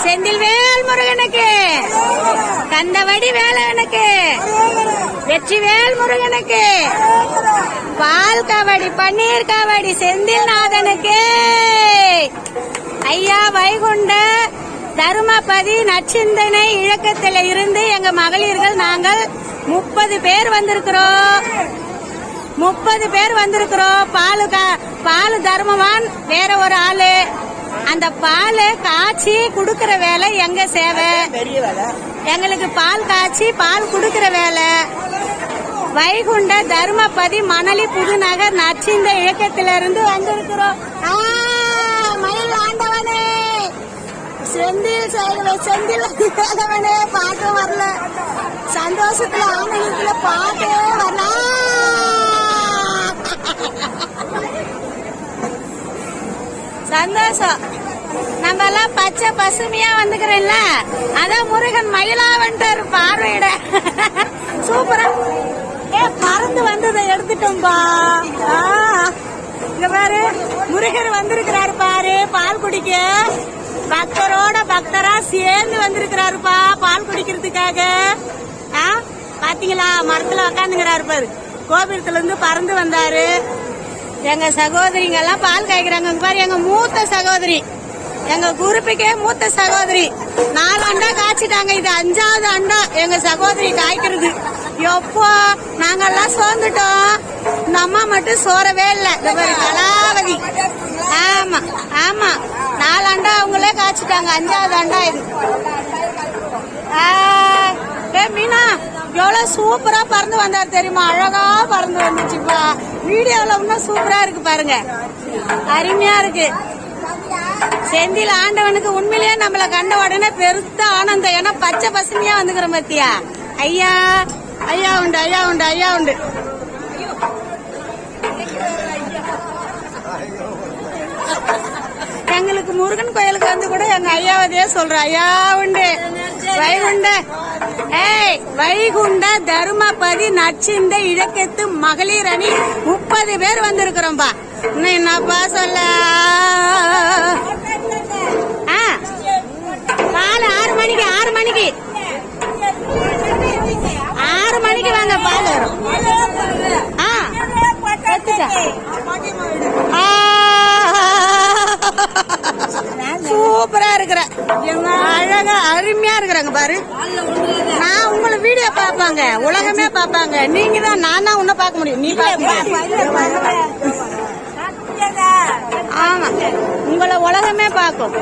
செந்தில்வேல் முருகனுக்கு, கந்தவடி வேலனுக்கு, வெற்றிவேல் முருகனுக்கு, பால் காவடி பன்னீர் காவடி செந்தில்நாதனுக்கு, ஐயா வைகுண்ட தருமபதி நற்சிந்தனை இயக்கத்தில் இருந்து எங்க மகளிர்கள் நாங்கள் 30 பேர் வந்திருக்கிறோம். 30 பேர் வந்திருக்கிறோம். பாலு தர்மவான் வேற ஒரு ஆளு. அந்த பால் காய்ச்சி குடுக்கிற வேலை எங்க சேவை. எங்களுக்கு பால் காய்ச்சி பால் குடுக்கிற வேலை. வைகுண்ட தர்மபதி மணலி புதுநகர் நற்சிந்த இயக்கத்திலிருந்து வந்திருக்கிறோம். மயில் ஆண்டவனே, செந்தில் வேலவனே, பார்க்க வரல. சந்தோஷத்துல ஆனந்தத்துல பார்க்கவே வரல. சந்தோஷம். நம்ம எல்லாம் பச்சை பசுமையா வந்துக்கிறோம்ல, அதான் முருகன் மயிலா வந்துட்டாரு பார்வையிட. சூப்பரா பறந்து வந்ததை எடுத்துட்டோம்பா. இங்க பாரு, முருகன் வந்திருக்கிறாரு பாரு பால் குடிக்க. பக்தரோட பக்தரா சேர்ந்து வந்திருக்கிறாருப்பா பால் குடிக்கிறதுக்காக. பாத்தீங்களா, மரத்துல உக்காந்துங்கிறாரு பாரு. கோபுரத்துல இருந்து பறந்து வந்தாரு. எங்க சகோதரிங்க எல்லாம் பால் காய்க்கிறாங்க பாரு. எங்க மூத்த சகோதரி, எங்க குரூப்புக்கே மூத்த சகோதரி 4 அண்டா காய்ச்சிட்டாங்க. இது 5வது அண்டா எங்க சகோதரி காய்க்கிறது. எப்போ நாங்கெல்லாம் சோர்ந்துட்டோம், இந்த அம்மா மட்டும் சோறவே இல்லை. இந்த பாரு கலாவதி. ஆமா ஆமா, 4 அண்டா அவங்களே காய்ச்சிட்டாங்க. 5வது அண்டா இது. மீனா எவ்வளவு சூப்பரா பறந்து வந்தாரு தெரியுமா? அழகா பறந்து வந்துச்சுப்பா. வீடியோல இன்னும் சூப்பரா இருக்கு பாருங்க, அருமையா இருக்கு. செந்தில் ஆண்டவனுக்கு உண்மையிலேயே நம்மள கண்ட உடனே பெருத்த ஆனந்தம். ஏன்னா பச்சை பசுமையா வந்துக்கிறோம் பத்தியா. ஐயா ஐயா உண்டு, ஐயா உண்டு, ஐயா உண்டு. எங்களுக்கு முருகன் கோயிலுக்கு வந்து கூட எங்க ஐயாவதையே சொல்றோம். ஐயா உண்டு வைகுண்ட வைகுண்ட தருமபதி நற்சிந்த இழக்கத்து மகளிர் அணி 30 பேர் வந்திருக்கிறோம்பா. இன்னும் என்னப்பா சொல்ல. பால் 6 மணிக்கு 6 மணிக்கு வாங்க, பால் வரும். சூப்பரா இருக்கிற, அழகா அருமையா இருக்கிறாங்க பாரு. நான் உங்களை வீடியோ பாப்பாங்க, உலகமே பாப்பாங்க. நீங்க தான், நான் தான் உன்ன பாக்க முடியும், நீ பாக்க. ஆமா, உங்களை உலகமே பாக்கும்.